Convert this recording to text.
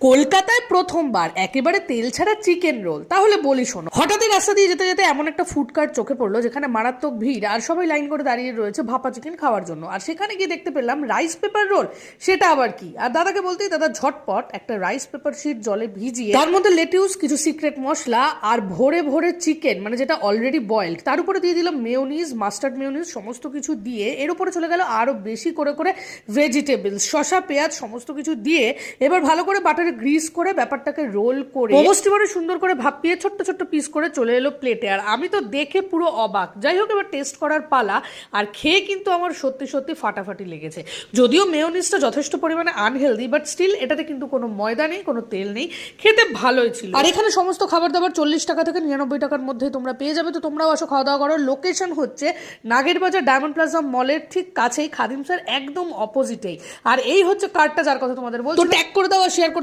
কলকাতায় প্রথমবার একেবারে তেল ছাড়া চিকেন রোল। তাহলে বলি শোনো, হঠাৎই রাস্তা দিয়ে যেতে যেতে এমন একটা ফুড কার্ট চোখে পড়লো যেখানে মারাত্মক ভিড় আর সবাই লাইন করে দাঁড়িয়ে রয়েছে ভাপা চিকেন খাওয়ার জন্য। আর সেখানে গিয়ে দেখতে পেলাম রাইস পেপার রোল। সেটা আবার কি? আর দাদাকে বলতেই দাদা ঝটপট একটা রাইস পেপার শিট জলে ভিজিয়ে তার মধ্যে লেটিউস, কিছু সিক্রেট মশলা আর ভরে ভরে চিকেন, মানে যেটা অলরেডি বয়েলড, তার উপরে দিয়ে দিলাম মেয়োনিজ, মাস্টার্ড মেয়োনিজ, সমস্ত কিছু দিয়ে এর উপরে চলে গেল আরো বেশি করে করে ভেজিটেবলস, শসা, পেঁয়াজ, সমস্ত কিছু দিয়ে এবার ভালো করে বাটারে গ্রিস করে ব্যাপারটাকে রোল করে মোমোস্টিমারে সুন্দর করে ভাপিয়ে ছোট্ট ছোট্ট পিস করে চলে এলো প্লেটে। আর আমি তো দেখে পুরো অবাক। যাই হোক, এবার টেস্ট করার পালা। আর খেয়ে কিন্তু আমার সত্যি সত্যি ফাটাফাটি লেগেছে। যদিও মেয়োনিজটা যথেষ্ট পরিমাণে আনহেলদি, বাট স্টিল এটাতে কিন্তু কোনো ময়দা নেই, কোনো তেল নেই, খেতে ভালোই ছিল। আর এখানে সমস্ত খাবার দাবার 40 টাকা থেকে 99 টাকার মধ্যে তোমরা পেয়ে যাবে। তো তোমরাও আসো, খাওয়া দাওয়া করো। লোকেশন হচ্ছে নাগের বাজার ডায়মন্ড প্লাজা মলের ঠিক কাছেই, খাদিমসের একদম অপোজিটেই। আর এই হচ্ছে কার্ডটা যার কথা তোমাদের বলছি। তো ট্যাগ করে দাও আর শেয়ার করে দাও।